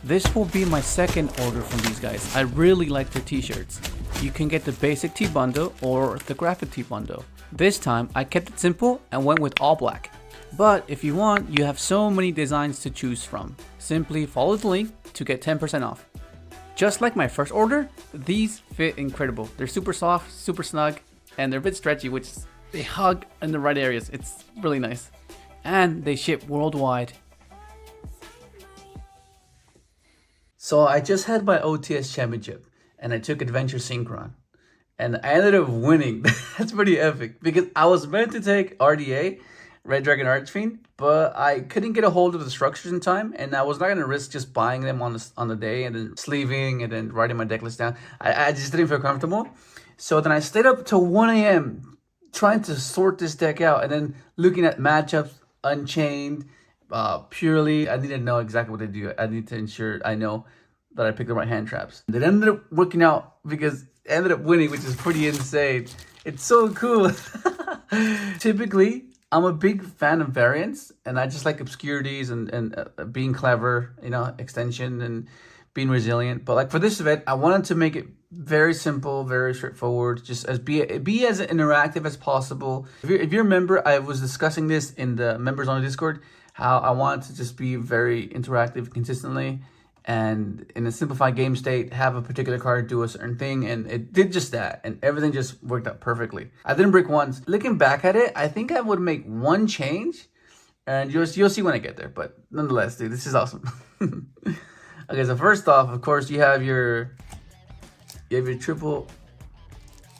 This will be my second order from these guys. I really like their t-shirts. You can get the basic tee bundle or the graphic tee bundle. This time I kept it simple and went with all black. But if you want, you have so many designs to choose from. Simply follow the link to get 10% off. Just like my first order, these fit incredible. They're super soft, super snug, and they're a bit stretchy, which they hug in the right areas. It's really nice. And they ship worldwide. So I just had my OTS Championship and I took Adventure Synchron. And I ended up winning. That's pretty epic because I was meant to take RDA, Red Dragon Archfiend, but I couldn't get a hold of the structures in time, and I was not going to risk just buying them on the day and then sleeving and then writing my deck list down. I just didn't feel comfortable. So then I stayed up till 1 a.m. trying to sort this deck out and then looking at matchups, Unchained, purely. I need to know exactly what they do. I need to ensure I know that I picked the right hand traps. It ended up working out because I ended up winning, which is pretty insane. It's so cool. Typically, I'm a big fan of variants, and I just like obscurities and being clever, you know, extension and being resilient. But like for this event, I wanted to make it very simple, very straightforward, just as be as interactive as possible. If you remember, I was discussing this in the members on the Discord, how I wanted to just be very interactive consistently. And in a simplified game state, have a particular card do a certain thing, and it did just that, and everything just worked out perfectly. I didn't break once. Looking back at it, I think I would make one change, and you'll see when I get there. But nonetheless, dude, this is awesome. Okay, so first off, of course, you have your triple.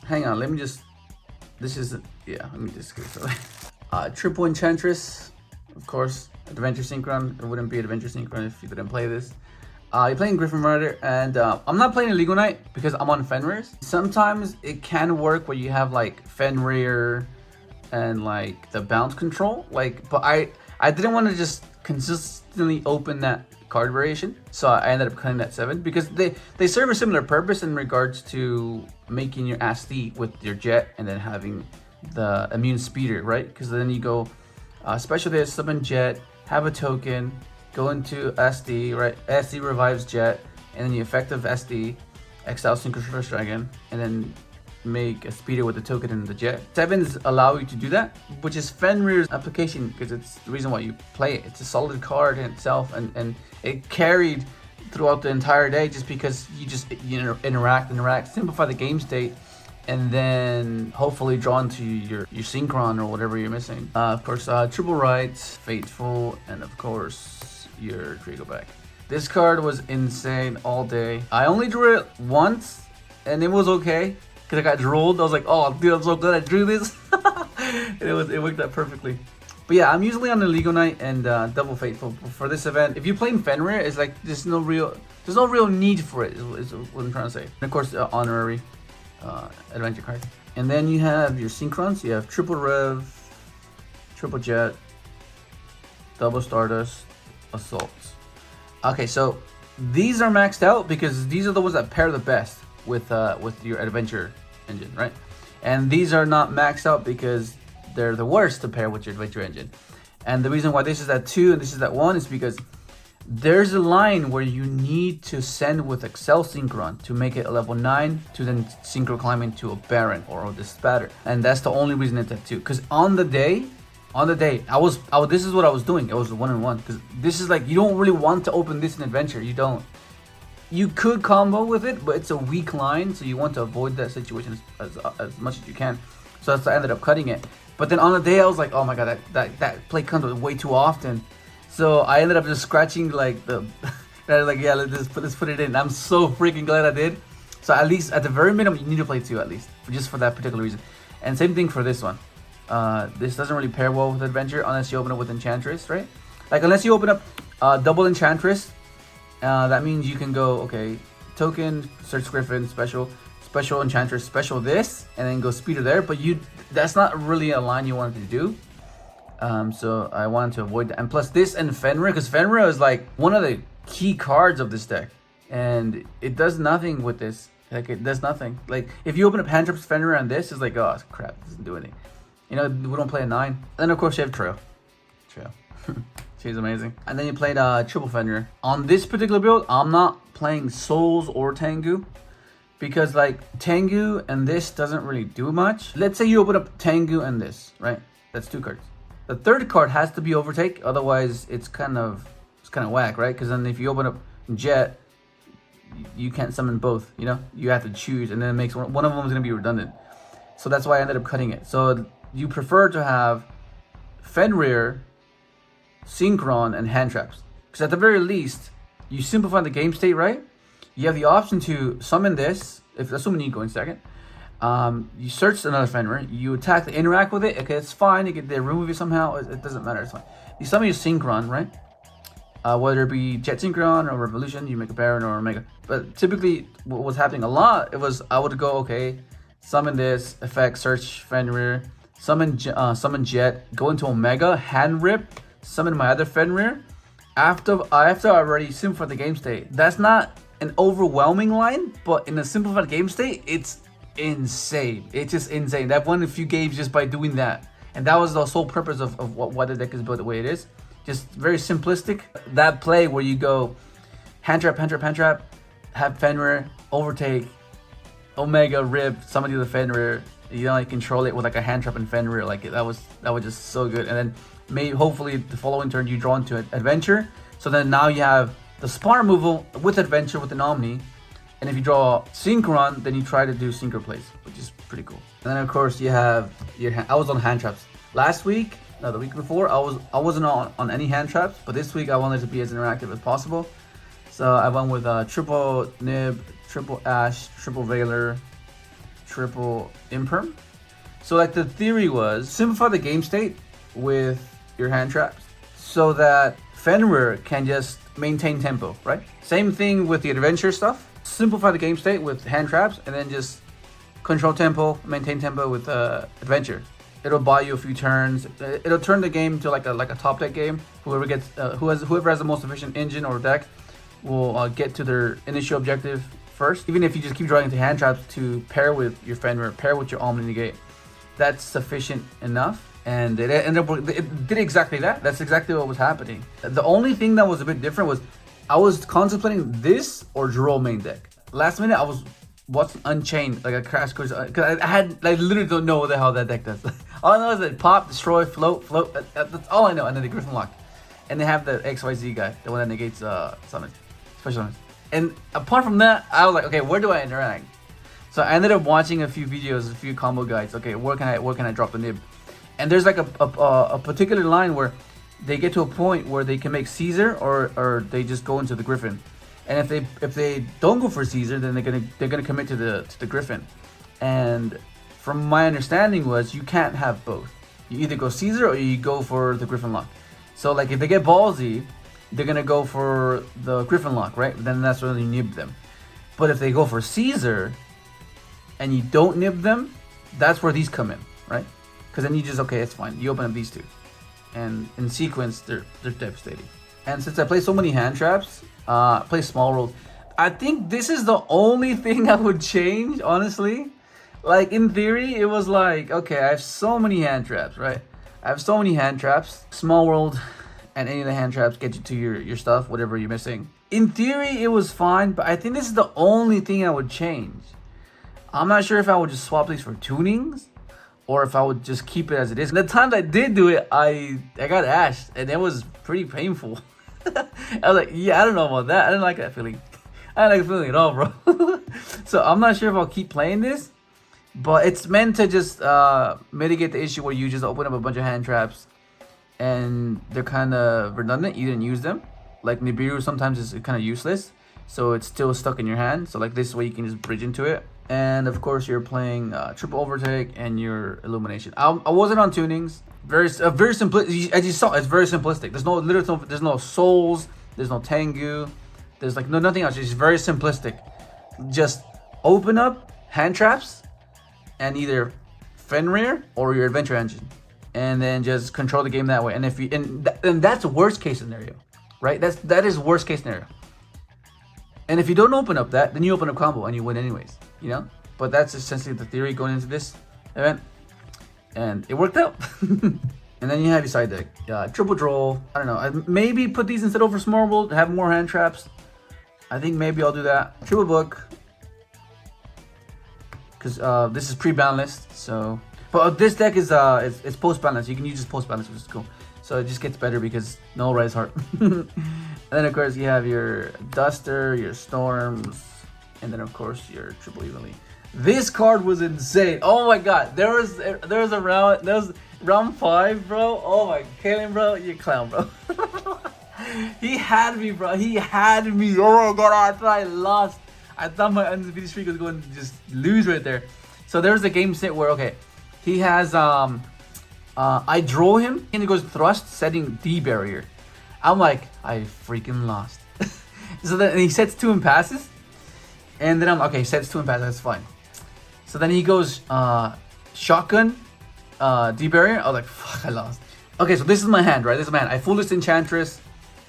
Hang on, let me just. This is let me just get started. Triple Enchantress, of course. Adventure Synchron. It wouldn't be Adventure Synchron if you didn't play this. You're playing Griffin Rider, and I'm not playing Illegal Knight because I'm on Fenrir's. Sometimes it can work where you have like Fenrir and like the bounce control, but I didn't want to just consistently open that card variation, so I ended up cutting that 7 because they serve a similar purpose in regards to making your SD with your jet and then having the immune speeder, right? Because then you go special this, summon jet, have a token, go into SD, right? SD revives jet, and then the effective SD, exile Synchron Red Dragon, and then make a speeder with the token and the jet. 7s allow you to do that, which is Fenrir's application because it's the reason why you play it. It's a solid card in itself, and it carried throughout the entire day just because you know, interact, simplify the game state, and then hopefully draw into your Synchron or whatever you're missing. Of course, Triple Rights, Fateful, and of course, your Trigo back. This card was insane all day. I only drew it once, and it was okay because I got drooled. I was like, oh dude, I'm so glad I drew this. And it worked out perfectly. But yeah, I'm usually on the Illegal Knight and Double Fateful for this event. If you're playing Fenrir, it's like there's no real need for it, is what I'm trying to say. And of course, honorary adventure card. And then you have your Synchrons. You have Triple Rev, Triple Jet, Double Stardust, Assaults. Okay, so these are maxed out because these are the ones that pair the best with your adventure engine, right? And these are not maxed out because they're the worst to pair with your adventure engine. And the reason why this is at 2 and this is at 1 is because there's a line where you need to send with Excel Synchron to make it a level 9 to then synchro climb into a Baron or the Spatter. And that's the only reason it's at 2. Because on the day, this is what I was doing. It was 1-1 because this is like, you don't really want to open this in adventure. You don't. You could combo with it, but it's a weak line, so you want to avoid that situation as much as you can. So that's why I ended up cutting it. But then on the day, I was like, oh my god, that play comes way too often. So I ended up just scratching like like, yeah, let's put it in. I'm so freaking glad I did. So at least at the very minimum, you need to play 2 at least, just for that particular reason. And same thing for this one. This doesn't really pair well with Adventure unless you open it with Enchantress, right? Like unless you open up double Enchantress, that means you can go, okay, token, search Griffin, special Enchantress, special this, and then go speeder there. But that's not really a line you wanted to do. So I wanted to avoid that. And plus this and Fenrir, because Fenrir is like one of the key cards of this deck. And it does nothing with this. Like it does nothing. Like if you open up hand traps Fenrir on this, it's like, oh crap, it doesn't do anything. You know, we don't play a 9. Then of course you have Trail. She's amazing. And then you played triple Fenrir. On this particular build, I'm not playing Souls or Tengu, because like Tengu and this doesn't really do much. Let's say you open up Tengu and this, right? That's 2 cards. The third card has to be Overtake, otherwise it's kind of whack, right? Because then if you open up Jet, you can't summon both, you know? You have to choose, and then it makes one of them is going to be redundant. So that's why I ended up cutting it. So you prefer to have Fenrir, Synchron, and hand traps. Because at the very least, you simplify the game state, right? You have the option to summon this, if assuming you go in second. You search another Fenrir, you attack, interact with it. Okay, it's fine. You get they remove it somehow. It doesn't matter. It's fine. You summon your Synchron, right? Whether it be Jet Synchron or Revolution, you make a Baron or Omega. But typically, what was happening a lot, it was I would go, okay, summon this effect, search Fenrir, summon Jet, go into Omega, hand rip, summon my other Fenrir. After I already simplified the game state. That's not an overwhelming line, but in a simplified game state, it's insane. It's just insane. I've won a few games just by doing that, and that was the sole purpose of why the deck is built the way it is. Just very simplistic. That play where you go hand trap, have Fenrir, overtake, Omega, rip, somebody to the Fenrir. You know, like control it with like a hand trap and Fenrir. Like that was just so good. And then maybe hopefully the following turn you draw into Adventure. So then now you have the spawn removal with Adventure with an Omni. And if you draw Synchron, then you try to do Synchro plays, which is pretty cool. And then of course you have I was on hand traps last week. No, the week before I wasn't on any hand traps, but this week I wanted to be as interactive as possible. So I went with triple Nib, triple Ash, triple Veiler, triple Imperm. So like the theory was simplify the game state with your hand traps so that Fenrir can just maintain tempo, right? Same thing with the adventure stuff. Simplify the game state with hand traps and then just control tempo, maintain tempo with adventure. It'll buy you a few turns. It'll turn the game to like a top deck game. Whoever has the most efficient engine or deck will get to their initial objective first. Even if you just keep drawing into hand traps to pair with your Fenrir, pair with your Omni negate, that's sufficient enough. And it did exactly that. That's exactly what was happening. The only thing that was a bit different was I was contemplating this or Droll main deck. Last minute I was watching Unchained, like a crash course, because I literally don't know what the hell that deck does. All I know is that pop, destroy, float. That's all I know. And then the Griffin Lock, and they have the XYZ guy, the one that negates summons, special summons. And apart from that, I was like, okay, where do I interact? So I ended up watching a few videos, a few combo guides. Okay, where can I drop the nib? And there's like a particular line where they get to a point where they can make Caesar or they just go into the Griffin. And if they don't go for Caesar, then they're gonna commit to the Griffin. And from my understanding was you can't have both. You either go Caesar or you go for the Griffin Lock. So like if they get ballsy, they're gonna go for the Griffin Lock, right? Then that's when you nib them. But if they go for Caesar and you don't nib them, that's where these come in, right? Because then you just, okay, it's fine. You open up these two. And in sequence, they're devastating. And since I play so many hand traps, play small rolls, I think this is the only thing I would change, honestly. Like, in theory, it was like, okay, I have so many hand traps, right? I have so many hand traps. Small world and any of the hand traps get you to your stuff, whatever you're missing. In theory, it was fine, but I think this is the only thing I would change. I'm not sure if I would just swap these for tunings or if I would just keep it as it is. The times I did do it, I got ashed, and it was pretty painful. I was like, yeah, I don't know about that. I didn't like that feeling. I didn't like the feeling at all, bro. So I'm not sure if I'll keep playing this, but it's meant to just mitigate the issue where you just open up a bunch of hand traps and they're kind of redundant. You didn't use them. Like Nibiru sometimes is kind of useless, so it's still stuck in your hand. So like this way you can just bridge into it. And of course you're playing triple overtake and your illumination. I wasn't on tunings. Very simplistic. As you saw, it's very simplistic. There's no souls. There's no Tengu. There's like nothing else. It's very simplistic. Just open up hand traps and either Fenrir or your adventure engine, and then just control the game that way. And if you and that's worst case scenario, right? That is worst case scenario. And if you don't open up that, then you open up combo and you win anyways, you know? But that's essentially the theory going into this event. And it worked out. And then you have your side deck. Triple draw. I don't know. Maybe put these instead over Small World. Have more hand traps. I think maybe I'll do that. Triple book. Because this is pre-ban list. So, but this deck is it's post-ban list. You can use this post-ban list, which is cool. So it just gets better because no rise heart. And then of course you have your Duster, your Storms, and then of course your Triple Evenly. This card was insane. Oh my god. There was a round. There was round 5, bro. Oh my Kalen, bro. You clown, bro. He had me, bro. He had me. Oh my god. I thought I lost. I thought my undefeated streak was going to just lose right there. So there's a game set where okay, he has I draw him and he goes thrust setting D barrier. I'm like, I freaking lost. So then he sets 2 and passes. And then I'm okay, sets 2 and passes, that's fine. So then he goes shotgun D barrier. I was like, fuck, I lost. Okay, so this is my hand, right? This is my hand. I full list Enchantress,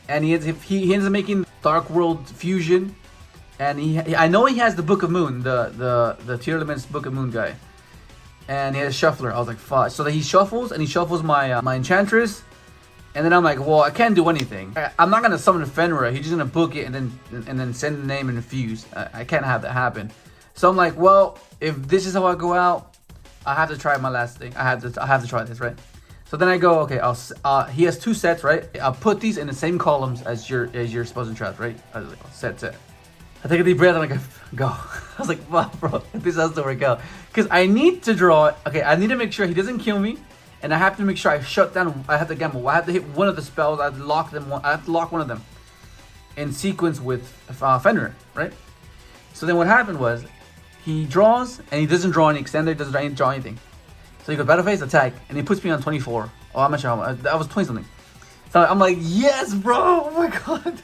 and he ends up making Dark World Fusion, and I know he has the Book of Moon, the Tier Elements Book of Moon guy, and he has Shuffler. I was like, fuck. So then he shuffles my my Enchantress, and then I'm like, well, I can't do anything. I'm not gonna summon a Fenrir. He's just gonna book it and then send the name and refuse. I can't have that happen. So I'm like, well, if this is how I go out, I have to try my last thing. I have to try this, right? So then I go, okay, he has 2 sets, right? I'll put these in the same columns as your spells and traps, right? I was like, set. I take a deep breath, I'm like, go. I was like, wow, bro, this has to work out. Because I need to draw, okay, I need to make sure he doesn't kill me. And I have to make sure I shut down, I have to gamble. I have to hit one of the spells, I have to lock them, I have to lock one of them in sequence with Fenrir, right? So then what happened was, he draws, and he doesn't draw any extender, doesn't draw anything. So he goes battle phase, attack, and he puts me on 24. Oh, I'm not sure, that was 20 something. So I'm like, yes, bro, oh my god.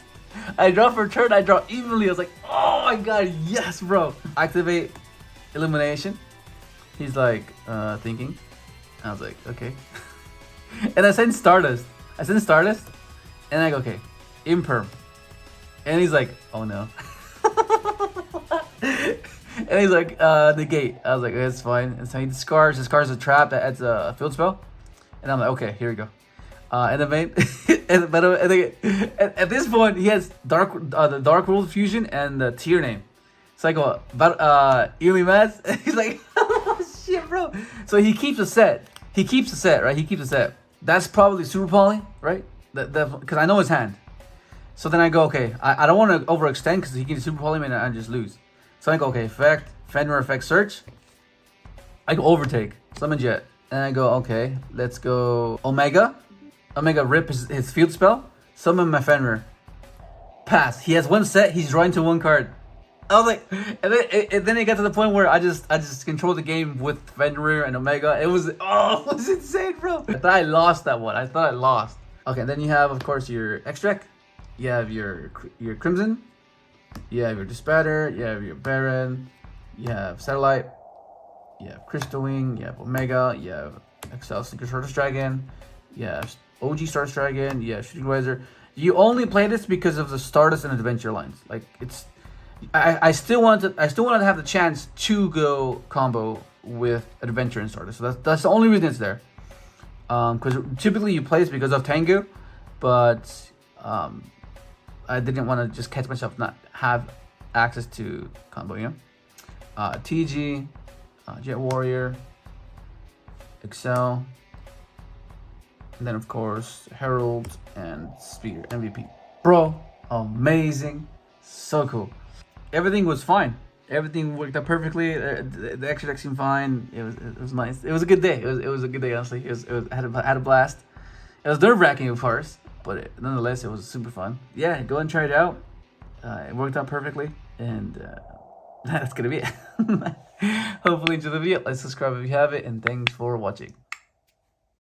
I draw for a turn, I draw evenly. I was like, oh my god, yes, bro. Activate Illumination. He's like, thinking. I was like, okay. And I sent Stardust. And I go, okay, Imperm. And he's like, oh no. And he's like, negate. I was like, it's fine. And so he discards a trap that adds a field spell. And I'm like, okay, here we go. And the main, at this point, he has the Dark World Fusion and the tier name. So I go, Playmats. He's like, oh shit, bro. So he keeps a set. Right? He keeps a set. That's probably Super Poly, right? Because I know his hand. So then I go, okay, I don't want to overextend because he can Super Poly me and I just lose. So I go, okay, effect, Fenrir effect, search. I go overtake, summon jet. And I go, okay, let's go Omega. Omega rip his field spell. Summon my Fenrir. Pass. He has 1 set, he's drawing to 1 card. I was like, and then it got to the point where I just controlled the game with Fenrir and Omega. It was insane, bro. I thought I lost that one. Okay, then you have, of course, your extract. You have your Crimson. You have your Dispatter. You have your Baron. You have Satellite. You have Crystal Wing. You have Omega. You have Excel Synchron Stardust Dragon. You have OG Stardust Dragon. You have Shooting Visor. You only play this because of the Stardust and Adventure lines. Like it's. I still wanted to have the chance to go combo with Adventure and Stardust. So that's the only reason it's there. Because typically you play this because of Tengu, but I didn't want to just catch myself not have access to combo, you know. TG, Jet Warrior, Excel, and then of course Herald and Spear MVP. Bro, amazing, so cool. Everything was fine. Everything worked out perfectly. The extra deck seemed fine. It was nice. It was a good day. It was a good day, honestly. I had a blast. It was nerve-wracking, of course, but nonetheless, it was super fun. Yeah, go and try it out. It worked out perfectly, and that's gonna be it. Hopefully, enjoy the video. Like, subscribe if you have it, and thanks for watching.